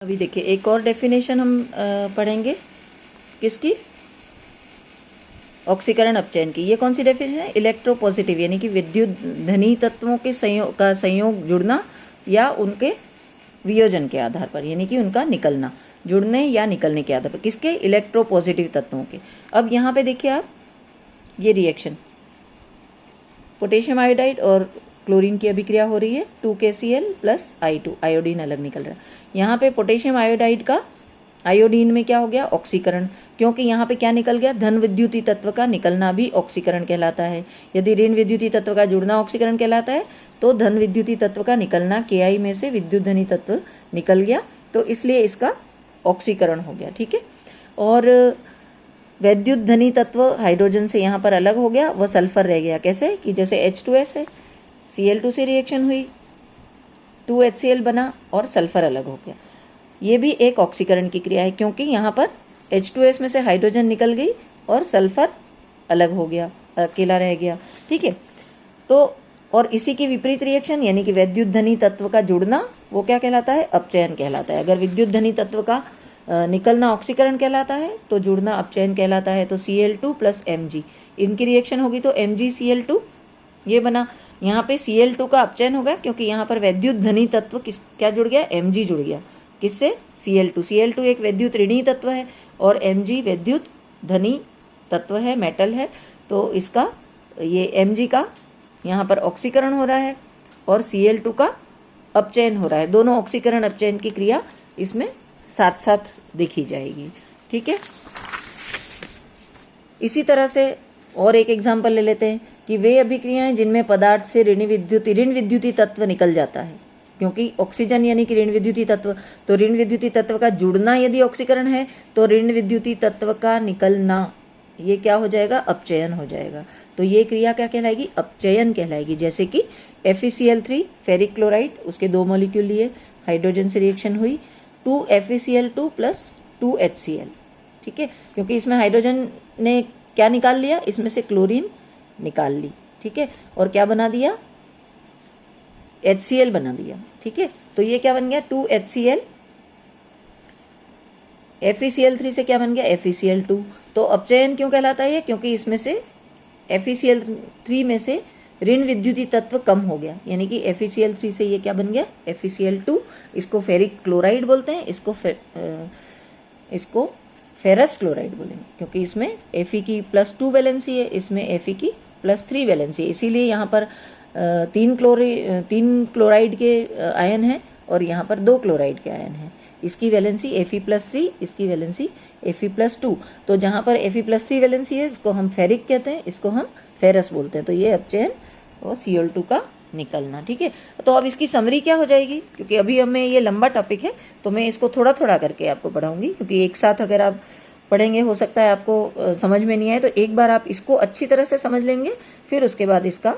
अभी देखिए एक और डेफिनेशन हम पढ़ेंगे किसकी, ऑक्सीकरण अपचयन की। ये कौन सी डेफिनेशन है, इलेक्ट्रोपॉजिटिव यानी कि विद्युत धनी तत्वों के संयोग जुड़ना या उनके वियोजन के आधार पर, यानी कि उनका निकलना, जुड़ने या निकलने के आधार पर, किसके, इलेक्ट्रोपॉजिटिव तत्वों के। अब यहाँ पे देखिए आप ये रिएक्शन पोटेशियम आयोडाइड और क्लोरीन की अभिक्रिया हो रही है, 2KCl प्लस I2, आयोडीन अलग निकल रहा है। यहाँ पे पोटेशियम आयोडाइड का आयोडीन में क्या हो गया, ऑक्सीकरण, क्योंकि यहाँ पे क्या निकल गया, धन विद्युती तत्व का निकलना भी ऑक्सीकरण कहलाता है। यदि ऋण विद्युती तत्व का जुड़ना ऑक्सीकरण कहलाता है तो धन विद्युती तत्व का निकलना Ki में से विद्युत धनी तत्व निकल गया, तो इसलिए इसका ऑक्सीकरण हो गया। ठीक है, और वैद्युत धनी तत्व हाइड्रोजन से यहाँ पर अलग हो गया, वह सल्फर रह गया। कैसे कि जैसे H2S है, Cl2 से रिएक्शन हुई, 2HCl बना और सल्फर अलग हो गया। ये भी एक ऑक्सीकरण की क्रिया है, क्योंकि यहाँ पर H2S में से हाइड्रोजन निकल गई और सल्फर अलग हो गया, अकेला रह गया। ठीक है, तो और इसी की विपरीत रिएक्शन यानी कि वैद्युत धनी तत्व का जुड़ना वो क्या कहलाता है, अपचयन कहलाता है। अगर विद्युत धनी तत्व का निकलना ऑक्सीकरण कहलाता है तो जुड़ना अपचयन कहलाता है। तो Cl2 प्लस Mg, इनकी रिएक्शन होगी तो MgCl2 ये बना। यहाँ पे Cl2 का अपचयन होगा क्योंकि यहाँ पर वैद्युत धनी तत्व क्या जुड़ गया, Mg जुड़ गया। किससे, Cl2। Cl2 एक वैद्युत ऋणी तत्व है और Mg वैद्युत धनी तत्व है, मेटल है, तो इसका ये Mg का यहाँ पर ऑक्सीकरण हो रहा है और Cl2 का अपचयन हो रहा है। दोनों ऑक्सीकरण अपचयन की क्रिया इसमें साथ साथ देखी जाएगी। ठीक है, इसी तरह से और एक एग्जाम्पल ले लेते हैं कि वे अभिक्रियाएं जिनमें पदार्थ से ऋण विद्युती तत्व निकल जाता है, क्योंकि ऑक्सीजन यानी कि ऋण विद्युती तत्व, तो ऋण विद्युती तत्व का जुड़ना यदि ऑक्सीकरण है तो ऋण विद्युती तत्व का निकलना ये क्या हो जाएगा, अपचयन हो जाएगा। तो ये क्रिया क्या कहलाएगी, अपचयन कहलाएगी। जैसे कि FeCl3 फेरिक क्लोराइड, उसके 2 मॉलिक्यूल लिए, हाइड्रोजन से रिएक्शन हुई, 2FeCl2 प्लस 2HCl। ठीक है, क्योंकि इसमें हाइड्रोजन ने क्या निकाल लिया, इसमें से क्लोरीन निकाल ली। ठीक है, और क्या बना दिया, HCl बना दिया। ठीक है, तो ये क्या बन गया, 2HCl, FeCl3 से क्या बन गया, FeCl2। तो अपचयन क्यों कहलाता है, क्योंकि इसमें से FeCl3 में से ऋण विद्युती तत्व कम हो गया, यानी कि FeCl3 से ये क्या बन गया, FeCl2। इसको फेरिक क्लोराइड बोलते हैं, इसको फेरस क्लोराइड बोलेंगे, क्योंकि इसमें Fe की +2 वैलेंसी है, इसमें Fe की +3 वैलेंसी है। इसीलिए यहाँ पर 3 क्लोराइड के आयन है और यहाँ पर 2 क्लोराइड के आयन है। इसकी वैलेंसी Fe+3, इसकी वैलेंसी Fe+2। तो जहाँ पर Fe+3 वैलेंसी है इसको हम फेरिक कहते हैं, इसको हम फेरस बोलते हैं। तो ये अपचयन और Cl2 का निकलना। ठीक है, तो अब इसकी समरी क्या हो जाएगी, क्योंकि अभी हमें ये लंबा टॉपिक है तो मैं इसको थोड़ा थोड़ा करके आपको पढ़ाऊंगी, क्योंकि एक साथ अगर आप पढ़ेंगे हो सकता है आपको समझ में नहीं आए। तो एक बार आप इसको अच्छी तरह से समझ लेंगे, फिर उसके बाद इसका